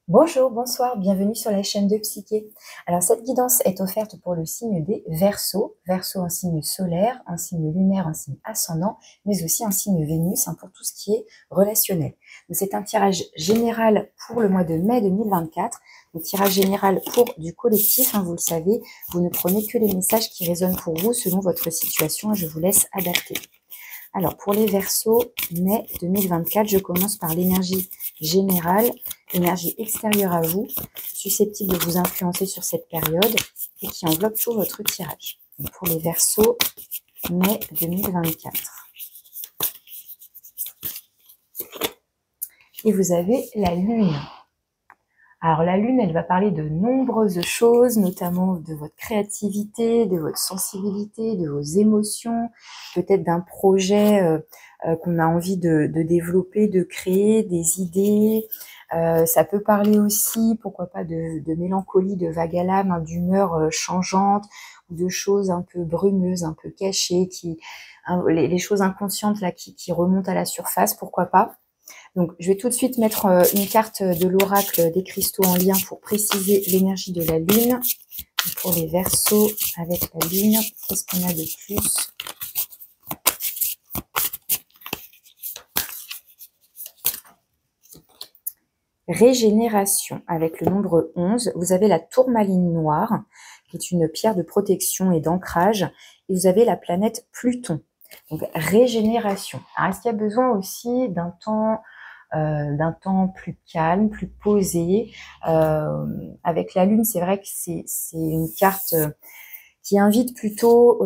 Bonjour, bonsoir, bienvenue sur la chaîne de Psyché. Alors cette guidance est offerte pour le signe des Verseaux, Verseau en signe solaire, en signe lunaire, en signe ascendant, mais aussi en signe Vénus, pour tout ce qui est relationnel. Donc c'est un tirage général pour le mois de mai 2024, un tirage général pour du collectif, vous le savez, vous ne prenez que les messages qui résonnent pour vous selon votre situation et je vous laisse adapter. Alors, pour les Verseaux, mai 2024, je commence par l'énergie générale, l'énergie extérieure à vous, susceptible de vous influencer sur cette période et qui enveloppe tout votre tirage. Donc, pour les Verseaux, mai 2024. Et vous avez la Lune. Alors la Lune, elle va parler de nombreuses choses, notamment de votre créativité, de votre sensibilité, de vos émotions, peut-être d'un projet qu'on a envie de développer, de créer, des idées. Ça peut parler aussi, pourquoi pas, de mélancolie, de vague à l'âme, d'humeur changeante, ou de choses un peu brumeuses, un peu cachées, les choses inconscientes là qui remontent à la surface, pourquoi pas. Donc, je vais tout de suite mettre une carte de l'oracle des cristaux en lien pour préciser l'énergie de la Lune. Et pour les Verseaux avec la Lune, qu'est-ce qu'on a de plus? Régénération avec le nombre 11. Vous avez la tourmaline noire, qui est une pierre de protection et d'ancrage. Et vous avez la planète Pluton. Donc, régénération. Alors, est-ce qu'il y a besoin aussi d'un temps plus calme, plus posé. Avec la Lune, c'est vrai que c'est une carte qui invite plutôt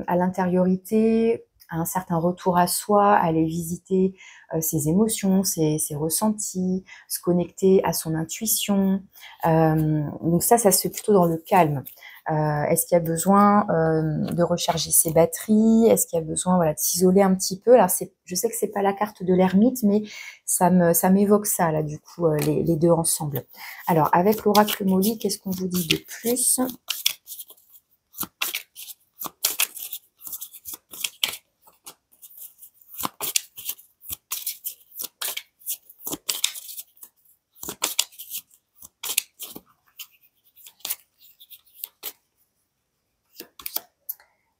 à l'intériorité, à un certain retour à soi, à aller visiter ses émotions, ses ressentis, se connecter à son intuition. Donc ça se fait plutôt dans le calme. Est-ce qu'il y a besoin de recharger ses batteries? Est-ce qu'il y a besoin de s'isoler un petit peu? Alors je sais que c'est pas la carte de l'ermite, mais ça m'évoque ça là du coup les deux ensemble. Alors avec l'oracle Molly, qu'est-ce qu'on vous dit de plus?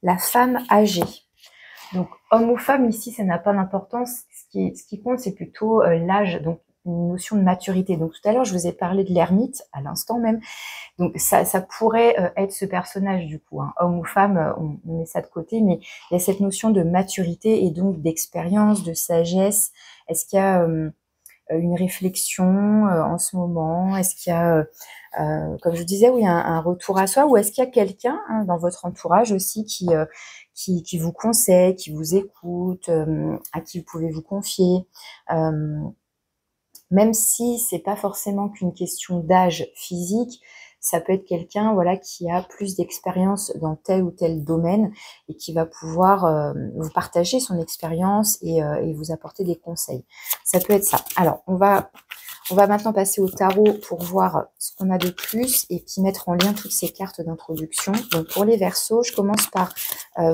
La femme âgée. Donc, homme ou femme, ici, ça n'a pas d'importance. Ce qui compte, c'est plutôt l'âge, donc une notion de maturité. Donc, tout à l'heure, je vous ai parlé de l'ermite, à l'instant même. Donc, ça pourrait être ce personnage, du coup. Homme ou femme, on met ça de côté, mais il y a cette notion de maturité et donc d'expérience, de sagesse. Est-ce qu'il y a une réflexion en ce moment? Est-ce qu'il y a, comme je vous disais, oui, un retour à soi? Ou est-ce qu'il y a quelqu'un dans votre entourage aussi qui vous conseille, qui vous écoute, à qui vous pouvez vous confier, même si c'est pas forcément qu'une question d'âge physique, ça peut être quelqu'un qui a plus d'expérience dans tel ou tel domaine et qui va pouvoir vous partager son expérience et vous apporter des conseils. Ça peut être ça. Alors, on va maintenant passer au tarot pour voir ce qu'on a de plus et puis mettre en lien toutes ces cartes d'introduction. Donc pour les Verseaux, je commence par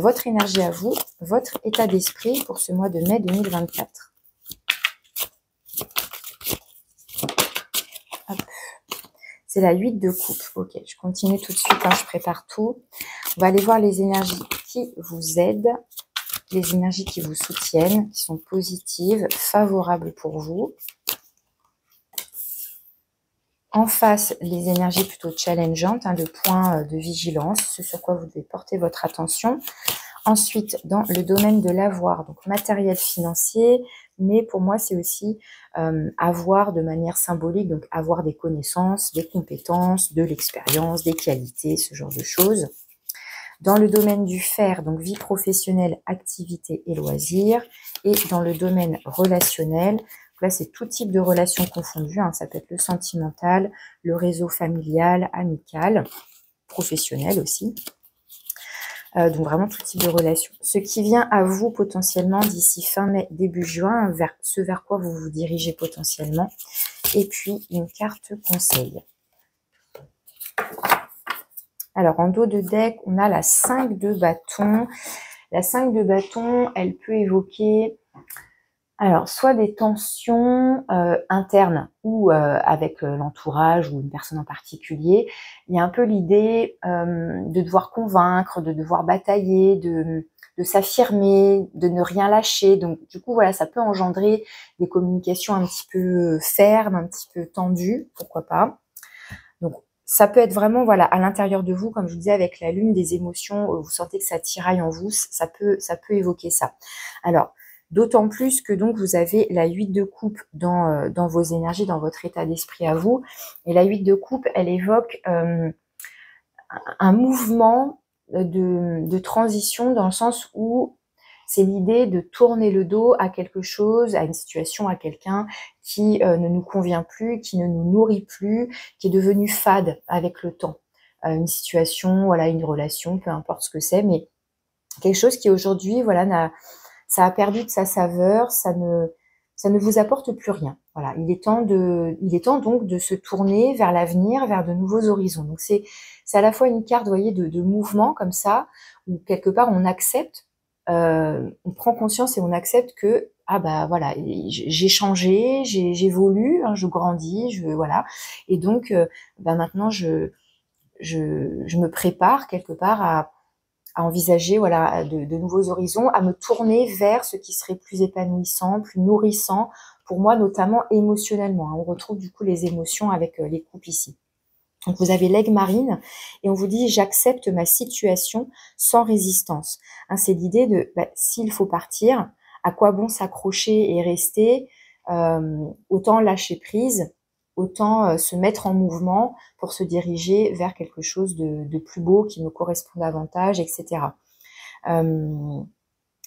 votre énergie à vous, votre état d'esprit pour ce mois de mai 2024. C'est la 8 de coupe. Ok, je continue tout de suite, je prépare tout. On va aller voir les énergies qui vous aident, les énergies qui vous soutiennent, qui sont positives, favorables pour vous. En face, les énergies plutôt challengeantes, de points de vigilance, ce sur quoi vous devez porter votre attention. Ensuite, dans le domaine de l'avoir, donc matériel financier, mais pour moi, c'est aussi avoir de manière symbolique, donc avoir des connaissances, des compétences, de l'expérience, des qualités, ce genre de choses. Dans le domaine du faire, donc vie professionnelle, activité et loisirs. Et dans le domaine relationnel, là, c'est tout type de relations confondues. Ça peut être le sentimental, le réseau familial, amical, professionnel aussi. Donc vraiment tout type de relations. Ce qui vient à vous potentiellement d'ici fin mai, début juin, ce vers quoi vous vous dirigez potentiellement. Et puis une carte conseil. Alors en dos de deck, on a la 5 de bâton. La 5 de bâton, elle peut évoquer Alors, soit des tensions internes ou avec l'entourage ou une personne en particulier. Il y a un peu l'idée de devoir convaincre, de devoir batailler, de s'affirmer, de ne rien lâcher. Donc, du coup, voilà, ça peut engendrer des communications un petit peu fermes, un petit peu tendues, pourquoi pas. Donc, ça peut être vraiment, voilà, à l'intérieur de vous, comme je vous disais, avec la lune, des émotions, vous sentez que ça tiraille en vous, ça peut évoquer ça. Alors, d'autant plus que donc vous avez la 8 de coupe dans vos énergies, dans votre état d'esprit à vous. Et la 8 de coupe, elle évoque un mouvement de transition dans le sens où c'est l'idée de tourner le dos à quelque chose, à une situation, à quelqu'un qui ne nous convient plus, qui ne nous nourrit plus, qui est devenu fade avec le temps. Une situation, voilà, une relation, peu importe ce que c'est, mais quelque chose qui aujourd'hui, voilà, ça a perdu de sa saveur, ça ne vous apporte plus rien. Voilà, il est temps donc de se tourner vers l'avenir, vers de nouveaux horizons. Donc c'est à la fois une carte, vous voyez, de mouvement comme ça, où quelque part on accepte, on prend conscience et on accepte que ah bah voilà, j'ai changé, j'évolue, hein, je grandis, voilà, et donc bah maintenant je me prépare quelque part à envisager voilà de nouveaux horizons, à me tourner vers ce qui serait plus épanouissant, plus nourrissant pour moi, notamment émotionnellement. On retrouve du coup les émotions avec les coupes ici. Donc vous avez l'aigle marine et on vous dit j'accepte ma situation sans résistance. Hein, c'est l'idée de s'il faut partir, à quoi bon s'accrocher et rester, autant lâcher prise, autant se mettre en mouvement pour se diriger vers quelque chose de plus beau qui me correspond davantage, etc.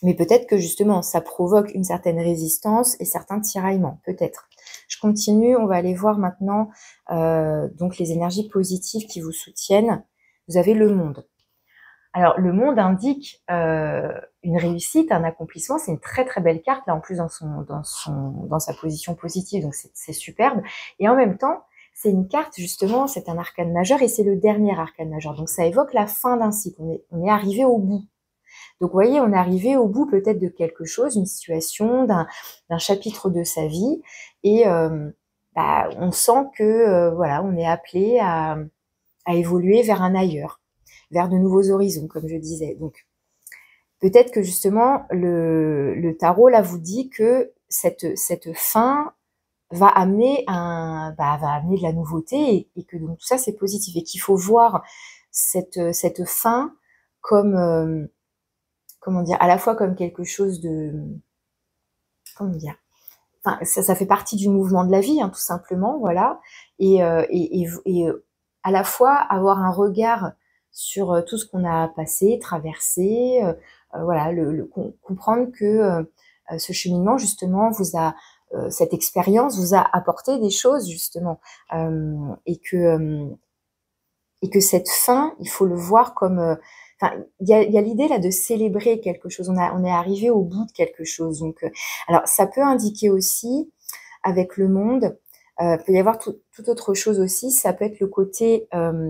Mais peut-être que justement ça provoque une certaine résistance et certains tiraillements, peut-être. Je continue, on va aller voir maintenant donc les énergies positives qui vous soutiennent. Vous avez le monde. Alors le monde indique une réussite, un accomplissement, c'est une très très belle carte là en plus dans sa position positive, donc c'est superbe. Et en même temps, c'est une carte justement, c'est un arcane majeur et c'est le dernier arcane majeur. Donc ça évoque la fin d'un cycle, on est arrivé au bout. Donc vous voyez, on est arrivé au bout peut-être de quelque chose, une situation, d'un chapitre de sa vie, et on sent que voilà, on est appelé à évoluer vers un ailleurs, vers de nouveaux horizons, comme je disais. Donc peut-être que justement le tarot là vous dit que cette fin va amener va amener de la nouveauté et que donc tout ça c'est positif et qu'il faut voir cette fin comme comment dire, à la fois comme quelque chose de, comment dire, enfin ça fait partie du mouvement de la vie, hein, tout simplement, voilà, et à la fois avoir un regard sur tout ce qu'on a passé, traversé, voilà, comprendre que ce cheminement justement cette expérience vous a apporté des choses justement, et que cette fin, il faut le voir comme enfin, il y a l'idée là de célébrer quelque chose. On est arrivé au bout de quelque chose. Donc, alors ça peut indiquer aussi avec le monde, peut y avoir tout autre chose aussi. Ça peut être le côté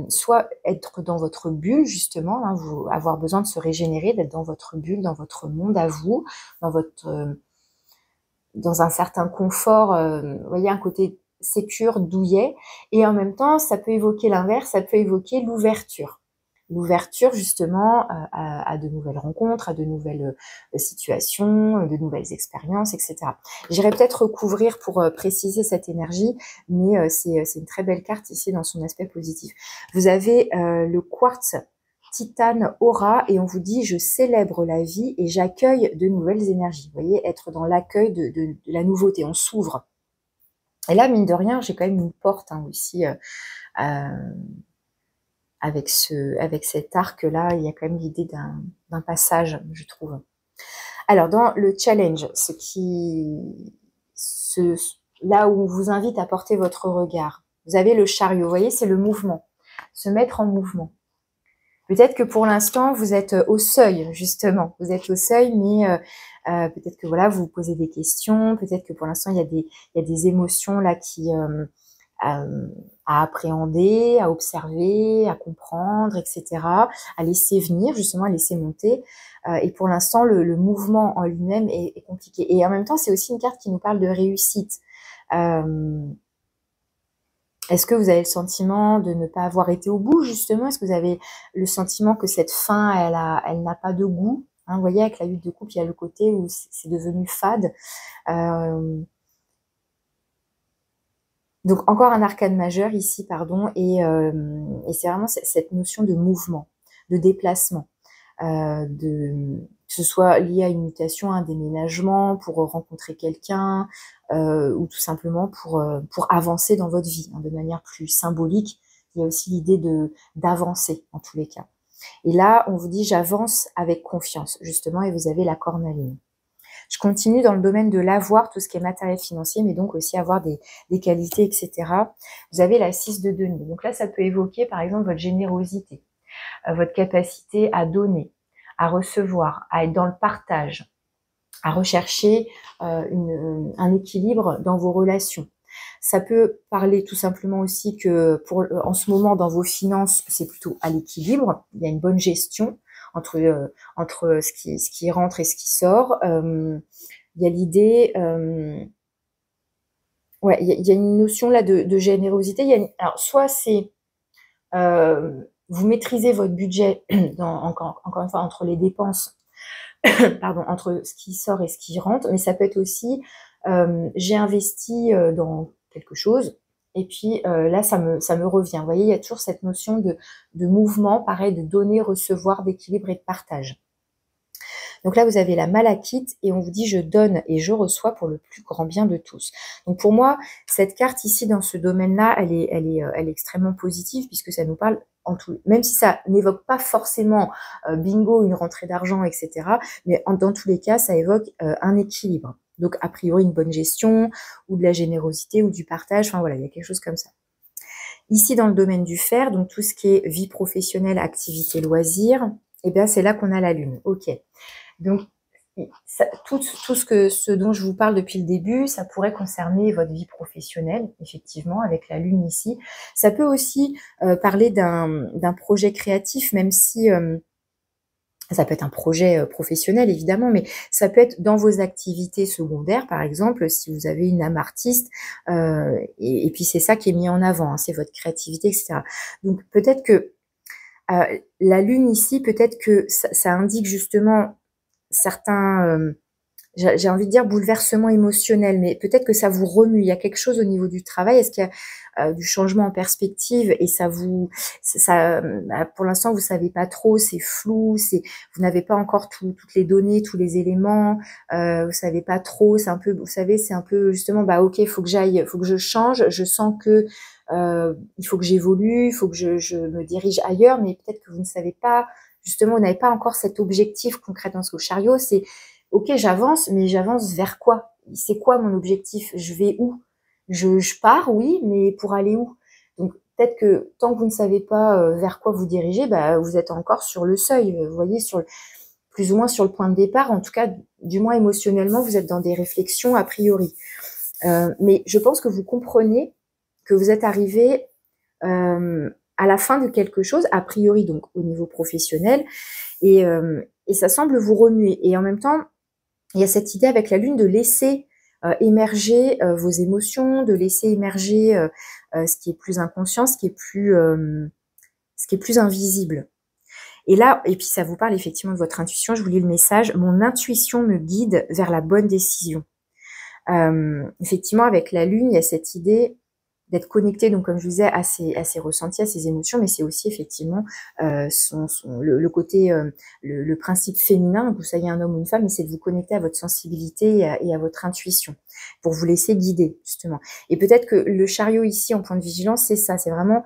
soit être dans votre bulle justement, hein, vous avoir besoin de se régénérer, d'être dans votre bulle, dans votre monde à vous, dans un certain confort. Vous voyez, un côté sécure, douillet, et en même temps, ça peut évoquer l'inverse, ça peut évoquer l'ouverture. L'ouverture, justement, à de nouvelles rencontres, à de nouvelles situations, de nouvelles expériences, etc. J'irai peut-être recouvrir pour préciser cette énergie, mais c'est une très belle carte ici dans son aspect positif. Vous avez le quartz Titane Aura et on vous dit je célèbre la vie et j'accueille de nouvelles énergies. Vous voyez, être dans l'accueil de la nouveauté, on s'ouvre. Et là, mine de rien, j'ai quand même une porte aussi avec cet arc-là, il y a quand même l'idée d'un passage, je trouve. Alors, dans le challenge, là où on vous invite à porter votre regard, vous avez le chariot, vous voyez, c'est le mouvement, se mettre en mouvement. Peut-être que pour l'instant, vous êtes au seuil, justement. Vous êtes au seuil, mais peut-être que voilà, vous vous posez des questions. Peut-être que pour l'instant, il y a des émotions là qui à appréhender, à observer, à comprendre, etc., à laisser venir, justement, à laisser monter. Et pour l'instant, le mouvement en lui-même est compliqué. Et en même temps, c'est aussi une carte qui nous parle de réussite. Est-ce que vous avez le sentiment de ne pas avoir été au bout, justement? Est-ce que vous avez le sentiment que cette fin, elle n'a pas de goût? Hein, vous voyez, avec la 8 de coupe, il y a le côté où c'est devenu fade. Donc, encore un arcane majeur ici, pardon, et c'est vraiment cette notion de mouvement, de déplacement, que ce soit lié à une mutation, à un déménagement, pour rencontrer quelqu'un, ou tout simplement pour avancer dans votre vie, hein, de manière plus symbolique. Il y a aussi l'idée d'avancer, en tous les cas. Et là, on vous dit, j'avance avec confiance, justement, et vous avez la cornaline. Je continue dans le domaine de l'avoir, tout ce qui est matériel financier, mais donc aussi avoir des qualités, etc. Vous avez la 6 de denier. Donc là, ça peut évoquer, par exemple, votre générosité, votre capacité à donner, à recevoir, à être dans le partage, à rechercher un équilibre dans vos relations. Ça peut parler tout simplement aussi que en ce moment, dans vos finances, c'est plutôt à l'équilibre. Il y a une bonne gestion entre ce qui rentre et ce qui sort. Il y a l'idée... ouais, il y a une notion là de générosité. Alors, soit c'est... vous maîtrisez votre budget, encore une fois, entre les dépenses, pardon, entre ce qui sort et ce qui rentre, mais ça peut être aussi, j'ai investi dans quelque chose, et puis là, ça me revient. Vous voyez, il y a toujours cette notion de mouvement, pareil, de donner, recevoir, d'équilibre et de partage. Donc là, vous avez la malachite et on vous dit « je donne et je reçois pour le plus grand bien de tous ». Donc pour moi, cette carte ici, dans ce domaine-là, elle est extrêmement positive puisque ça nous parle, même si ça n'évoque pas forcément bingo, une rentrée d'argent, etc. Mais dans tous les cas, ça évoque un équilibre. Donc a priori, une bonne gestion ou de la générosité ou du partage. Enfin voilà, il y a quelque chose comme ça. Ici, dans le domaine du fer, donc tout ce qui est vie professionnelle, activité, loisirs, eh bien c'est là qu'on a la lune. Ok. Donc, tout ce dont je vous parle depuis le début, ça pourrait concerner votre vie professionnelle, effectivement, avec la lune ici. Ça peut aussi parler d'un projet créatif, même si ça peut être un projet professionnel, évidemment, mais ça peut être dans vos activités secondaires, par exemple, si vous avez une âme artiste, et puis c'est ça qui est mis en avant, hein, c'est votre créativité, etc. Donc, peut-être que la lune ici, peut-être que ça indique justement certains, j'ai envie de dire bouleversement émotionnel, mais peut-être que ça vous remue. Il y a quelque chose au niveau du travail. Est-ce qu'il y a du changement en perspective et pour l'instant, vous savez pas trop, c'est flou, vous n'avez pas encore toutes les données, tous les éléments, vous savez pas trop, c'est un peu, vous savez, c'est un peu justement, ok, il faut que je change, je sens que il faut que j'évolue, il faut que je me dirige ailleurs, mais peut-être que vous ne savez pas, justement, vous n'avez pas encore cet objectif concret dans ce chariot, c'est ok, j'avance, mais j'avance vers quoi? C'est quoi mon objectif? Je vais où? Je pars, oui, mais pour aller où? Donc peut-être que tant que vous ne savez pas vers quoi vous dirigez, vous êtes encore sur le seuil, vous voyez, plus ou moins sur le point de départ. En tout cas, du moins émotionnellement, vous êtes dans des réflexions a priori. Mais je pense que vous comprenez que vous êtes arrivé à la fin de quelque chose, a priori donc au niveau professionnel, et ça semble vous remuer. Et en même temps, il y a cette idée avec la lune de laisser émerger vos émotions, de laisser émerger ce qui est plus inconscient, ce qui est plus invisible. Et là, et puis ça vous parle effectivement de votre intuition, je vous lis le message, mon intuition me guide vers la bonne décision. Effectivement, avec la lune, il y a cette idée d'être connecté, donc comme je vous disais, à ses ressentis, à ses émotions, mais c'est aussi effectivement le côté, le principe féminin, que vous soyez un homme ou une femme, mais c'est de vous connecter à votre sensibilité et à votre intuition, pour vous laisser guider, justement. Et peut-être que le chariot ici, en point de vigilance, c'est ça, c'est vraiment,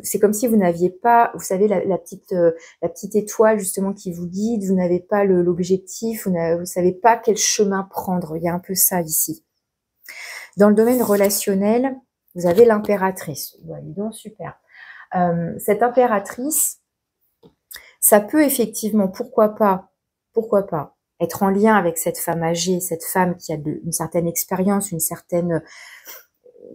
c'est comme si vous n'aviez pas, vous savez, la petite étoile, justement, qui vous guide, vous n'avez pas l'objectif, vous savez pas quel chemin prendre, il y a un peu ça ici. Dans le domaine relationnel, vous avez l'impératrice. Bah, dis donc, super. Cette impératrice, ça peut effectivement, pourquoi pas, être en lien avec cette femme âgée, cette femme qui a une certaine expérience, une certaine...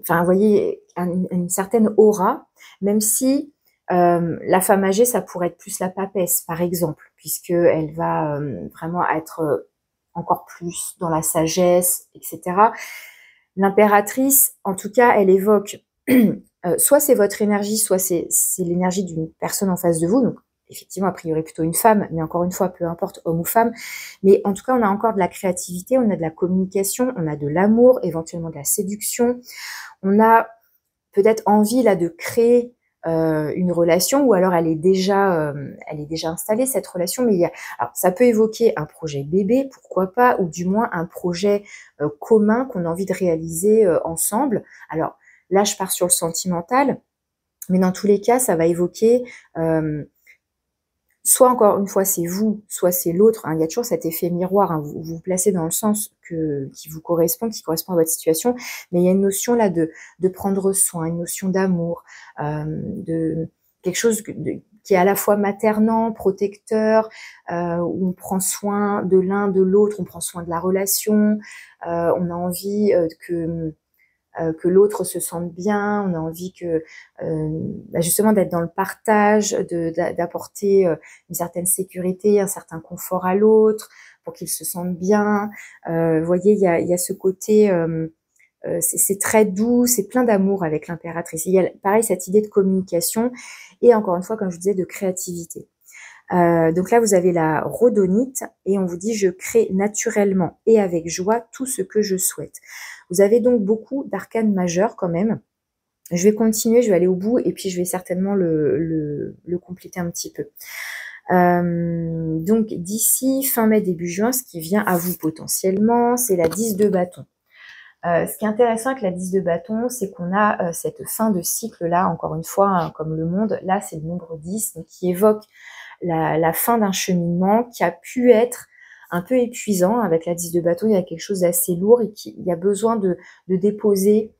Enfin, vous voyez, une certaine aura, même si la femme âgée, ça pourrait être plus la papesse, par exemple, puisqu'elle va vraiment être encore plus dans la sagesse, etc. L'impératrice, en tout cas, elle évoque soit c'est votre énergie, soit c'est l'énergie d'une personne en face de vous, donc effectivement, a priori plutôt une femme, mais encore une fois, peu importe, homme ou femme. Mais en tout cas, on a encore de la créativité, on a de la communication, on a de l'amour, éventuellement de la séduction. On a peut-être envie là de créer une relation, ou alors elle est déjà installée cette relation, mais alors ça peut évoquer un projet bébé, pourquoi pas, ou du moins un projet commun qu'on a envie de réaliser ensemble. Alors là, je pars sur le sentimental, mais dans tous les cas, ça va évoquer soit encore une fois c'est vous, soit c'est l'autre. Hein. Il y a toujours cet effet miroir. Hein. Vous vous placez dans le sens qui vous correspond, qui correspond à votre situation. Mais il y a une notion là de prendre soin, une notion d'amour, de quelque chose qui est à la fois maternant, protecteur, où on prend soin de l'un, de l'autre, on prend soin de la relation. On a envie que l'autre se sente bien, on a envie que justement d'être dans le partage, d'apporter une certaine sécurité, un certain confort à l'autre pour qu'il se sente bien. Vous voyez, il y a ce côté, c'est très doux, c'est plein d'amour avec l'impératrice. Il y a pareil cette idée de communication et encore une fois, comme je vous disais, de créativité. Donc là, vous avez la rhodonite et on vous dit « Je crée naturellement et avec joie tout ce que je souhaite ». Vous avez donc beaucoup d'arcanes majeurs quand même. Je vais continuer, je vais aller au bout et puis je vais certainement le compléter un petit peu. Donc d'ici fin mai, début juin, ce qui vient à vous potentiellement, c'est la 10 de bâton. Ce qui est intéressant avec la 10 de bâton, c'est qu'on a cette fin de cycle là, encore une fois, hein, comme le monde, là c'est le nombre 10, donc qui évoque la fin d'un cheminement qui a pu être un peu épuisant. Avec la 10 de bâton, il y a quelque chose d'assez lourd et il y a besoin de déposer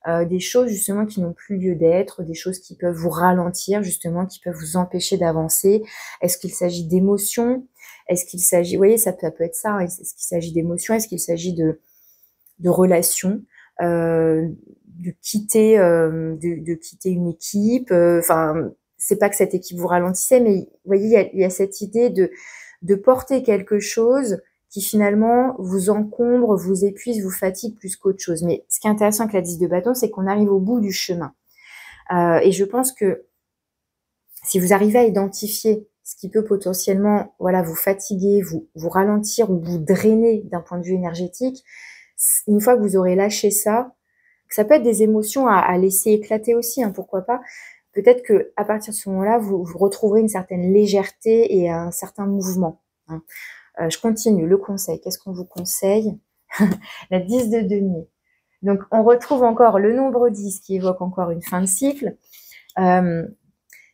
des choses justement qui n'ont plus lieu d'être, des choses qui peuvent vous ralentir justement, qui peuvent vous empêcher d'avancer. Est-ce qu'il s'agit d'émotions? Est-ce qu'il s'agit, vous voyez, ça peut être ça, hein. Est-ce qu'il s'agit d'émotions? Est-ce qu'il s'agit de relations, de quitter une équipe, enfin c'est pas que cette équipe vous ralentissait, mais vous voyez, il y a cette idée de porter quelque chose qui finalement vous encombre, vous épuise, vous fatigue plus qu'autre chose. Mais ce qui est intéressant avec la 10 de bâton, c'est qu'on arrive au bout du chemin. Et je pense que si vous arrivez à identifier ce qui peut potentiellement, voilà, vous fatiguer, vous ralentir ou vous drainer d'un point de vue énergétique, une fois que vous aurez lâché ça, ça peut être des émotions à laisser éclater aussi, hein, pourquoi pas. Peut-être que à partir de ce moment-là, vous retrouverez une certaine légèreté et un certain mouvement. Hein. Je continue, le conseil. Qu'est-ce qu'on vous conseille? La 10 de denier. Donc, on retrouve encore le nombre 10 qui évoque encore une fin de cycle.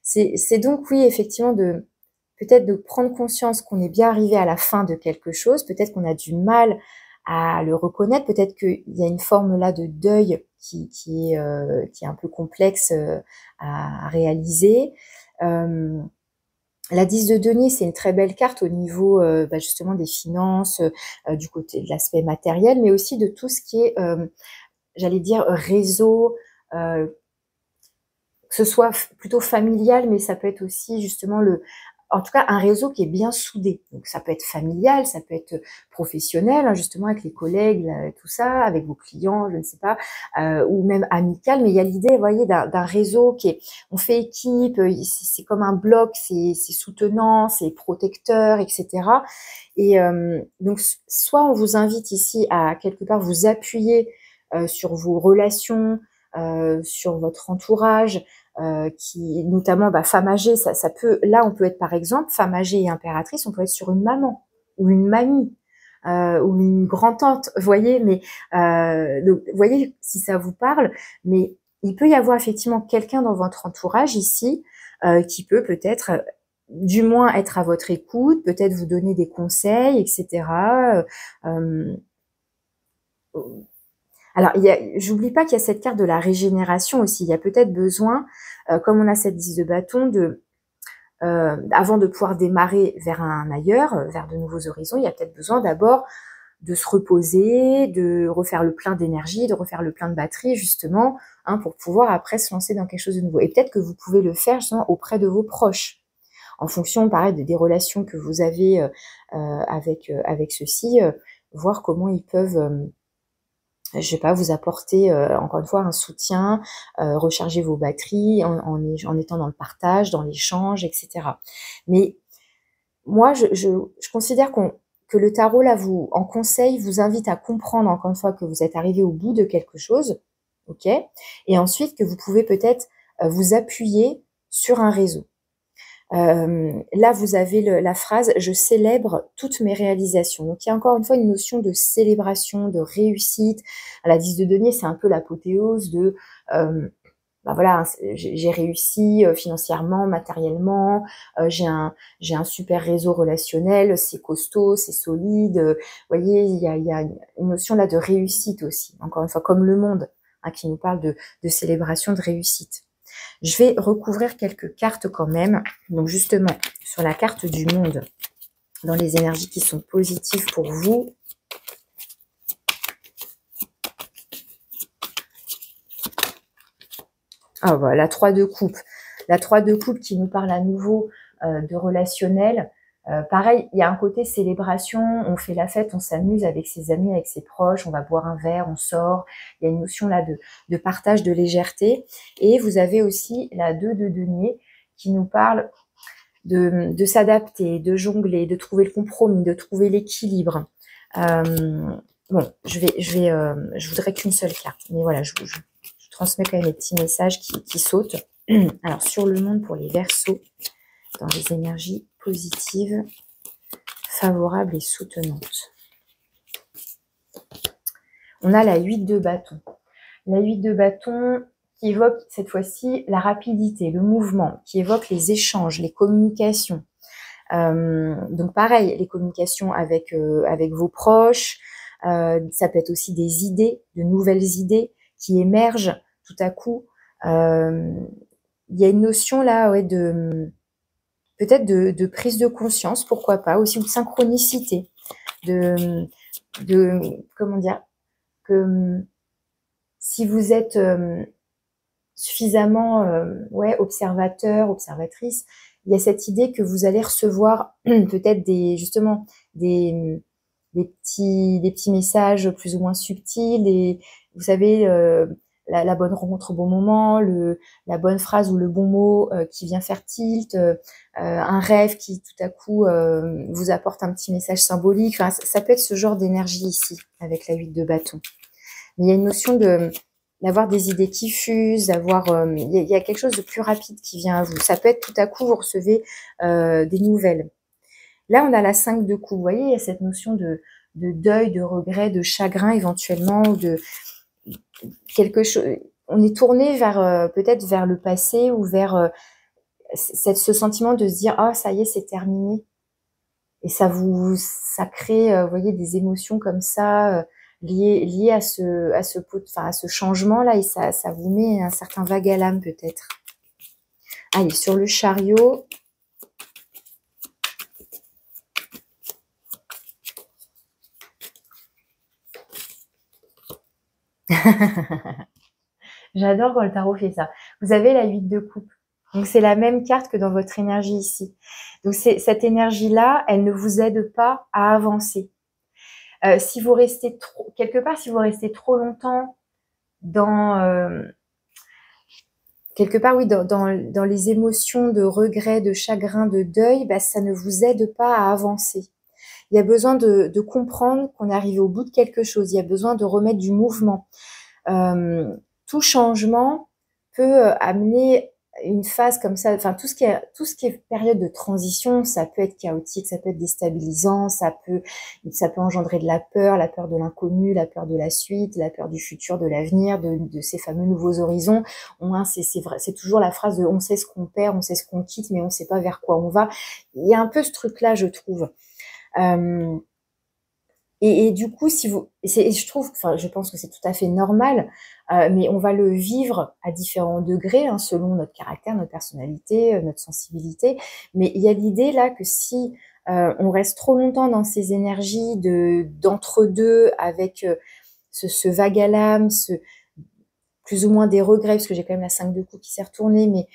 C'est donc, oui, effectivement, peut-être de prendre conscience qu'on est bien arrivé à la fin de quelque chose. Peut-être qu'on a du mal à le reconnaître. Peut-être qu'il y a une forme là de deuil qui est un peu complexe à réaliser. La 10 de denier, c'est une très belle carte au niveau justement des finances, du côté de l'aspect matériel, mais aussi de tout ce qui est, j'allais dire, réseau, que ce soit plutôt familial, mais ça peut être aussi justement en tout cas un réseau qui est bien soudé. Donc ça peut être familial, ça peut être professionnel, hein, justement avec les collègues, là, tout ça, avec vos clients, je ne sais pas, ou même amical. Mais il y a l'idée, vous voyez, d'un réseau on fait équipe, c'est comme un bloc, c'est soutenant, c'est protecteur, etc. Et donc soit on vous invite ici à quelque part vous appuyer sur vos relations, sur votre entourage, qui notamment femme âgée, ça peut, là on peut être par exemple femme âgée et impératrice, on peut être sur une maman ou une mamie ou une grand-tante, vous voyez, mais donc, vous voyez si ça vous parle, mais il peut y avoir effectivement quelqu'un dans votre entourage ici qui peut peut-être du moins être à votre écoute, peut-être vous donner des conseils, etc. Alors, j'oublie pas qu'il y a cette carte de la régénération aussi. Il y a peut-être besoin, comme on a cette 10 de bâton, avant de pouvoir démarrer vers un ailleurs, vers de nouveaux horizons, il y a peut-être besoin d'abord de se reposer, de refaire le plein d'énergie, de refaire le plein de batterie, justement, hein, pour pouvoir après se lancer dans quelque chose de nouveau. Et peut-être que vous pouvez le faire justement auprès de vos proches, en fonction, pareil, des relations que vous avez avec ceux-ci, voir comment ils peuvent, je sais pas, vous apporter, encore une fois, un soutien, recharger vos batteries en étant dans le partage, dans l'échange, etc. Mais moi, je considère que le tarot, là, en conseil, vous invite à comprendre, encore une fois, que vous êtes arrivé au bout de quelque chose, ok? Et ensuite, que vous pouvez peut-être vous appuyer sur un réseau. Là, vous avez la phrase « je célèbre toutes mes réalisations ». Donc, il y a encore une fois une notion de célébration, de réussite. La 10 de denier, c'est un peu l'apothéose de ben voilà, j'ai réussi financièrement, matériellement, j'ai un super réseau relationnel, c'est costaud, c'est solide. Vous voyez, il y a une notion là de réussite aussi, encore une fois, comme le monde, hein, qui nous parle de célébration, de réussite. Je vais recouvrir quelques cartes quand même. Donc justement, sur la carte du monde, dans les énergies qui sont positives pour vous. Ah voilà, la 3 de coupe. La 3 de coupe qui nous parle à nouveau de relationnel. Pareil, il y a un côté célébration, on fait la fête, on s'amuse avec ses amis, avec ses proches, on va boire un verre, on sort. Il y a une notion là de partage, de légèreté. Et vous avez aussi la 2 de denier qui nous parle de s'adapter, de jongler, de trouver le compromis, de trouver l'équilibre. Bon, je voudrais qu'une seule carte, mais voilà, je transmets quand même les petits messages qui sautent. Alors, sur le monde pour les Verseaux, dans les énergies positives, favorables et soutenantes. On a la 8 de bâton. La 8 de bâton qui évoque cette fois-ci la rapidité, le mouvement, qui évoque les échanges, les communications. Donc pareil, les communications avec vos proches, ça peut être aussi des idées, de nouvelles idées qui émergent tout à coup. Il y a une notion là, ouais, peut-être de prise de conscience, pourquoi pas, aussi de synchronicité, de comment dire, que si vous êtes suffisamment ouais, observateur, observatrice, il y a cette idée que vous allez recevoir peut-être justement des petits messages plus ou moins subtils, et vous savez, la bonne rencontre au bon moment, la bonne phrase ou le bon mot qui vient faire tilt, un rêve qui tout à coup vous apporte un petit message symbolique. Enfin, ça peut être ce genre d'énergie ici avec la 8 de bâton. Mais il y a une notion d'avoir des idées qui fusent, il y a quelque chose de plus rapide qui vient à vous. Ça peut être tout à coup, vous recevez des nouvelles. Là, on a la 5 de coupe. Vous voyez, il y a cette notion de deuil, de regret, de chagrin éventuellement, ou de quelque chose. On est tourné vers peut-être vers le passé ou vers ce sentiment de se dire « Ah, ça y est, c'est terminé ». Et ça crée, vous voyez, des émotions comme ça, liées à ce changement-là, et ça vous met un certain vague à l'âme peut-être. Allez, sur le chariot. J'adore quand le tarot fait ça. Vous avez la 8 de coupe. Donc, c'est la même carte que dans votre énergie ici. Donc, cette énergie-là, elle ne vous aide pas à avancer. Si vous restez quelque part, si vous restez trop longtemps quelque part, oui, dans les émotions de regret, de chagrin, de deuil, bah, ça ne vous aide pas à avancer. Il y a besoin de comprendre qu'on est arrivé au bout de quelque chose. Il y a besoin de remettre du mouvement. Tout changement peut amener une phase comme ça, enfin tout ce qui est période de transition, ça peut être chaotique, ça peut être déstabilisant, ça peut engendrer de la peur de l'inconnu, la peur de la suite, la peur du futur, de l'avenir, de ces fameux nouveaux horizons. C'est vrai, c'est toujours la phrase de on sait ce qu'on perd, on sait ce qu'on quitte, mais on sait pas vers quoi on va. Il y a un peu ce truc-là, je trouve. Et du coup, je pense que c'est tout à fait normal, mais on va le vivre à différents degrés, hein, selon notre caractère, notre personnalité, notre sensibilité. Mais il y a l'idée là que si On reste trop longtemps dans ces énergies d'entre-deux avec ce vague à l'âme, plus ou moins des regrets, parce que j'ai quand même la 5 de coups qui s'est retournée, mais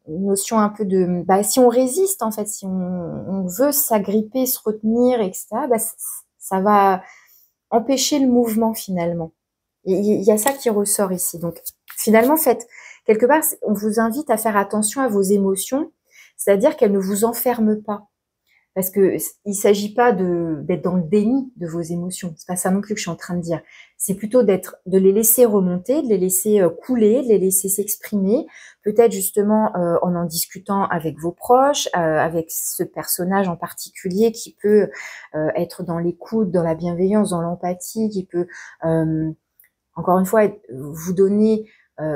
une notion un peu de... si on résiste, en fait, si on veut s'agripper, se retenir, etc., ça va empêcher le mouvement, finalement. Il y a ça qui ressort ici. Donc, finalement, quelque part, on vous invite à faire attention à vos émotions, c'est-à-dire qu'elles ne vous enferment pas. Parce que il s'agit pas d'être dans le déni de vos émotions. C'est pas ça non plus que je suis en train de dire. C'est plutôt de les laisser remonter, de les laisser couler, de les laisser s'exprimer. Peut-être justement en discutant avec vos proches, avec ce personnage en particulier qui peut être dans l'écoute, dans la bienveillance, dans l'empathie, qui peut encore une fois vous donner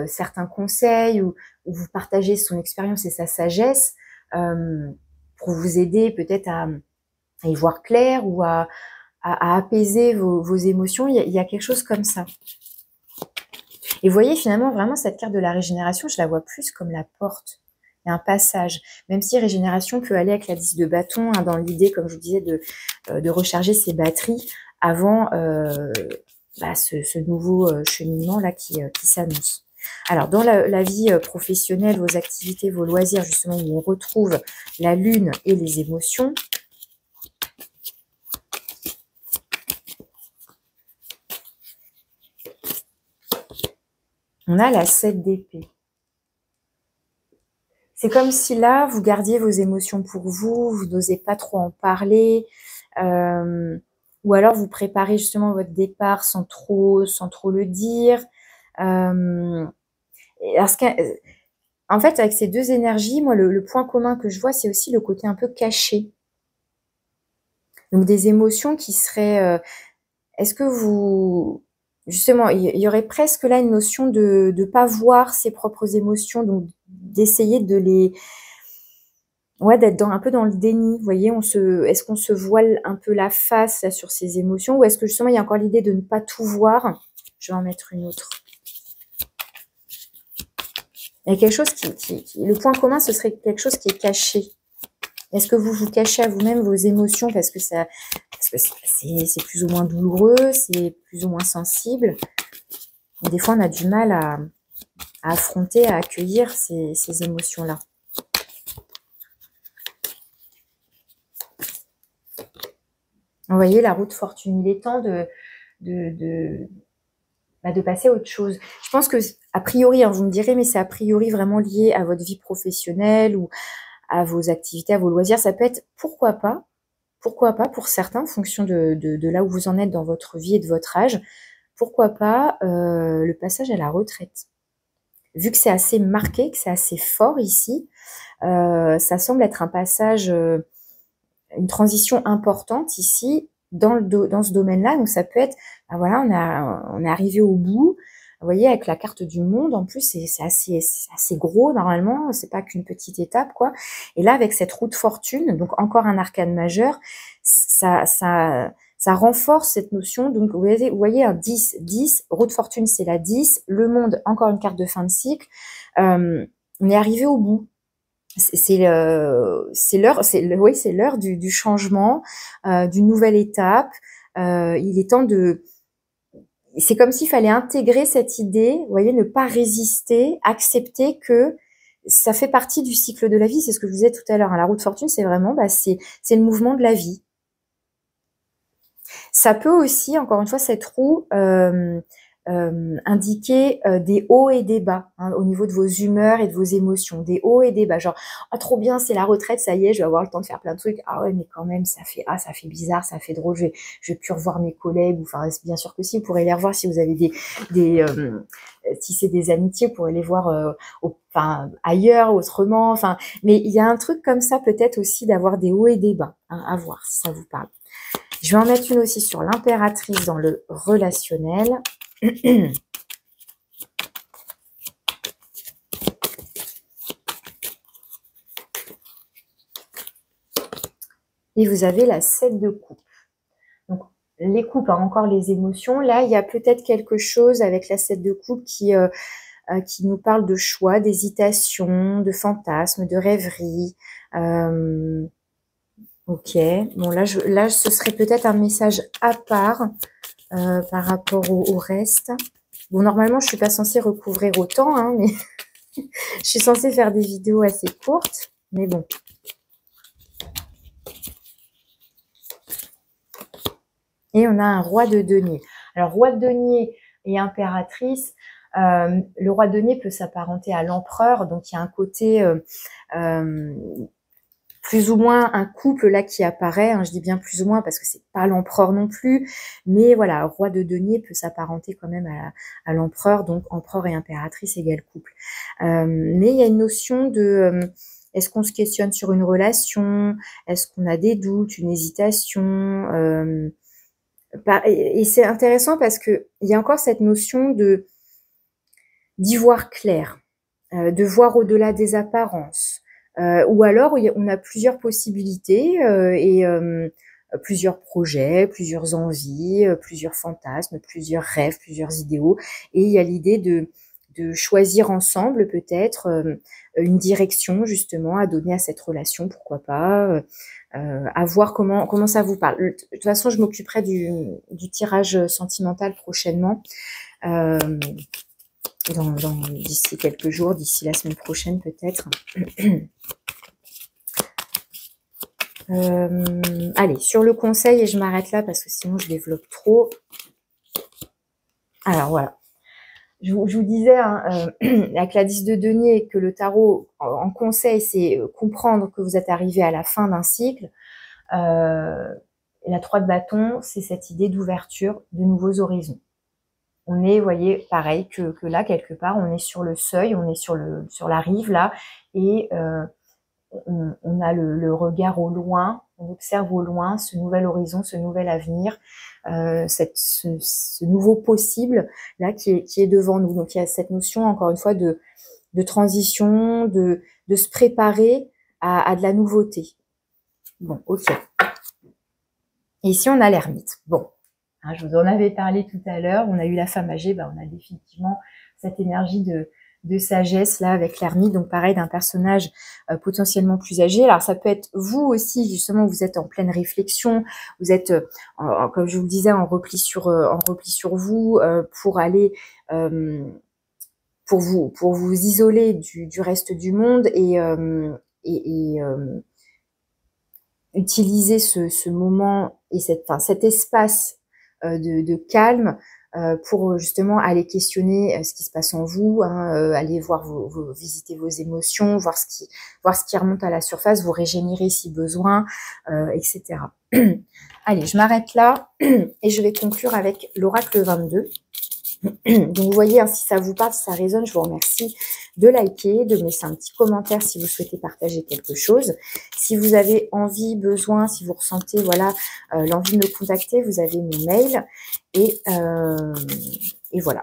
certains conseils ou vous partager son expérience et sa sagesse. Pour vous aider peut-être à y voir clair ou à apaiser vos émotions. Il y a quelque chose comme ça. Et vous voyez, finalement, vraiment, cette carte de la régénération, je la vois plus comme la porte. Il y a un passage. Même si régénération peut aller avec la 10 de bâton, hein, dans l'idée, comme je vous disais, de recharger ses batteries avant ce nouveau cheminement-là qui s'annonce. Alors, dans la vie professionnelle, vos activités, vos loisirs, justement, où on retrouve la lune et les émotions, on a la 7 d'épée. C'est comme si là, vous gardiez vos émotions pour vous n'osez pas trop en parler, ou alors vous préparez justement votre départ sans trop le dire. En fait, avec ces deux énergies, moi, le point commun que je vois, c'est aussi le côté un peu caché. Donc, des émotions qui seraient... est-ce que vous... Justement, il y aurait presque là une notion de ne pas voir ses propres émotions, donc d'essayer de les... Ouais, d'être un peu dans le déni. Vous voyez, est-ce qu'on se voile un peu la face là, sur ses émotions, ou est-ce que justement, il y a encore l'idée de ne pas tout voir? Je vais en mettre une autre. Il y a quelque chose le point commun, ce serait quelque chose qui est caché. Est-ce que vous vous cachez à vous-même vos émotions parce que c'est plus ou moins douloureux, c'est plus ou moins sensible. Et des fois, on a du mal à affronter, à accueillir ces émotions-là. Vous voyez, la route fortune, il est temps de passer à autre chose. Je pense que, a priori, hein, vous me direz, mais c'est a priori vraiment lié à votre vie professionnelle ou à vos activités, à vos loisirs. Ça peut être, pourquoi pas, pour certains, en fonction de là où vous en êtes dans votre vie et de votre âge, pourquoi pas le passage à la retraite. Vu que c'est assez marqué, que c'est assez fort ici, ça semble être un passage, une transition importante ici dans ce domaine-là. Donc ça peut être, voilà, on est arrivé au bout. Vous voyez, avec la carte du monde, en plus, c'est assez gros normalement, c'est pas qu'une petite étape, quoi. Et là, avec cette roue de fortune, donc encore un arcane majeur, ça renforce cette notion. Donc, vous voyez un 10, roue de fortune, c'est la 10, le monde, encore une carte de fin de cycle. On est arrivé au bout. C'est l'heure du changement, d'une nouvelle étape. Il est temps c'est comme s'il fallait intégrer cette idée, vous voyez, ne pas résister, accepter que ça fait partie du cycle de la vie. C'est ce que je vous disais tout à l'heure. La roue de fortune, c'est vraiment, c'est le mouvement de la vie. Ça peut aussi, encore une fois, cette roue indiquer des hauts et des bas, hein, au niveau de vos humeurs et de vos émotions, des hauts et des bas, genre trop bien, c'est la retraite, ça y est, je vais avoir le temps de faire plein de trucs. Ah ouais, mais quand même ça fait bizarre, ça fait drôle, je vais plus revoir mes collègues, enfin bien sûr que si, vous pourrez les revoir si vous avez si c'est des amitiés, vous pourrez les voir ailleurs, autrement, mais il y a un truc comme ça peut-être aussi d'avoir des hauts et des bas, hein, à voir si ça vous parle. Je vais en mettre une aussi sur l'impératrice dans le relationnel. Et vous avez la 7 de coupe. Donc, les coupes, hein, encore les émotions. Là, il y a peut-être quelque chose avec la 7 de coupe qui nous parle de choix, d'hésitation, de fantasme, de rêverie. Ok, bon là ce serait peut-être un message à part par rapport au reste. Bon, normalement, je suis pas censée recouvrir autant, hein, mais je suis censée faire des vidéos assez courtes. Mais bon. Et on a un roi de denier. Alors, roi de denier et impératrice, le roi de denier peut s'apparenter à l'empereur. Donc, il y a un côté plus ou moins un couple là qui apparaît, hein, je dis bien plus ou moins parce que c'est pas l'empereur non plus, mais voilà, roi de denier peut s'apparenter quand même à l'empereur, donc empereur et impératrice égale couple. Mais il y a une notion de est-ce qu'on se questionne sur une relation, est-ce qu'on a des doutes, une hésitation, et c'est intéressant parce que il y a encore cette notion de d'y voir clair, de voir au-delà des apparences. Ou alors on a plusieurs possibilités et plusieurs projets, plusieurs envies, plusieurs fantasmes, plusieurs rêves, plusieurs idéaux. Et il y a l'idée de choisir ensemble peut-être une direction justement à donner à cette relation, pourquoi pas, à voir comment ça vous parle. De toute façon, je m'occuperai du tirage sentimental prochainement. D'ici quelques jours, d'ici la semaine prochaine peut-être. Allez, sur le conseil, et je m'arrête là parce que sinon je développe trop. Alors voilà, je vous disais hein, avec la 10 de denier que le tarot en conseil, c'est comprendre que vous êtes arrivé à la fin d'un cycle. Et la 3 de bâton, c'est cette idée d'ouverture de nouveaux horizons. On est, vous voyez, pareil que là, quelque part, on est sur le seuil, on est sur la rive là, et on a le regard au loin, on observe au loin ce nouvel horizon, ce nouvel avenir, ce nouveau possible là qui est devant nous. Donc il y a cette notion, encore une fois, de transition, de se préparer à de la nouveauté. Bon, ok. Et ici, on a l'ermite. Bon, hein, je vous en avais parlé tout à l'heure. On a eu la femme âgée. On a définitivement cette énergie de sagesse là avec l'ermite. Donc pareil, d'un personnage potentiellement plus âgé. Alors ça peut être vous aussi, justement, vous êtes en pleine réflexion. Vous êtes, comme je vous le disais, en repli sur vous pour aller... pour vous isoler du reste du monde et utiliser ce moment et cet espace de calme pour justement aller questionner ce qui se passe en vous, hein, aller voir visiter vos émotions, voir ce qui remonte à la surface, vous régénérer si besoin, etc. Allez, je m'arrête là et je vais conclure avec l'oracle 22. Donc vous voyez, hein, si ça vous parle, si ça résonne, je vous remercie de liker, de me laisser un petit commentaire si vous souhaitez partager quelque chose. Si vous avez envie, besoin, si vous ressentez voilà l'envie de me contacter, vous avez mon mail et voilà.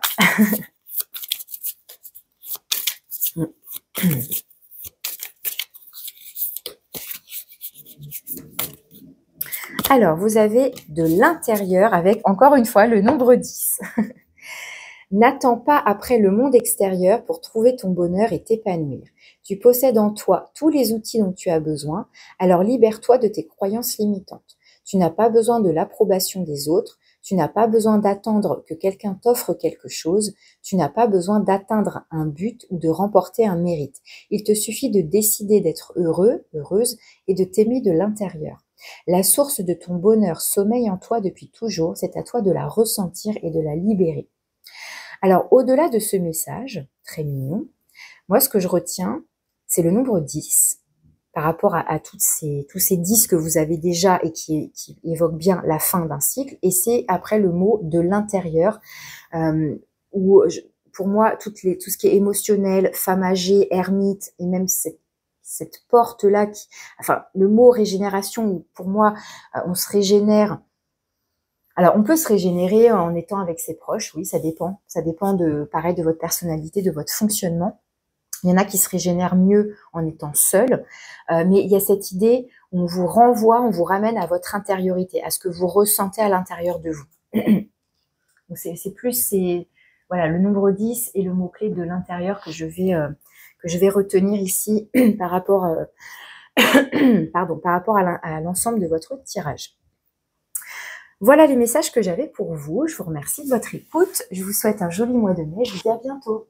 Alors, vous avez de l'intérieur avec, encore une fois, le nombre 10. N'attends pas après le monde extérieur pour trouver ton bonheur et t'épanouir. Tu possèdes en toi tous les outils dont tu as besoin, alors libère-toi de tes croyances limitantes. Tu n'as pas besoin de l'approbation des autres, tu n'as pas besoin d'attendre que quelqu'un t'offre quelque chose, tu n'as pas besoin d'atteindre un but ou de remporter un mérite. Il te suffit de décider d'être heureux, heureuse et de t'aimer de l'intérieur. La source de ton bonheur sommeille en toi depuis toujours, c'est à toi de la ressentir et de la libérer. Alors, au-delà de ce message, très mignon, moi, ce que je retiens, c'est le nombre 10 par rapport à tous ces 10 que vous avez déjà et qui évoquent bien la fin d'un cycle. Et c'est après le mot de l'intérieur, où pour moi, tout ce qui est émotionnel, femme âgée, ermite, et même cette porte-là, enfin, le mot régénération, où pour moi, on se régénère. Alors, on peut se régénérer en étant avec ses proches, oui, ça dépend. Ça dépend pareil, de votre personnalité, de votre fonctionnement. Il y en a qui se régénèrent mieux en étant seul, mais il y a cette idée, on vous renvoie, on vous ramène à votre intériorité, à ce que vous ressentez à l'intérieur de vous. Donc voilà, le nombre 10 et le mot-clé de l'intérieur que je vais retenir ici par rapport pardon, par rapport à l'ensemble de votre tirage. Voilà les messages que j'avais pour vous. Je vous remercie de votre écoute. Je vous souhaite un joli mois de mai. Je vous dis à bientôt.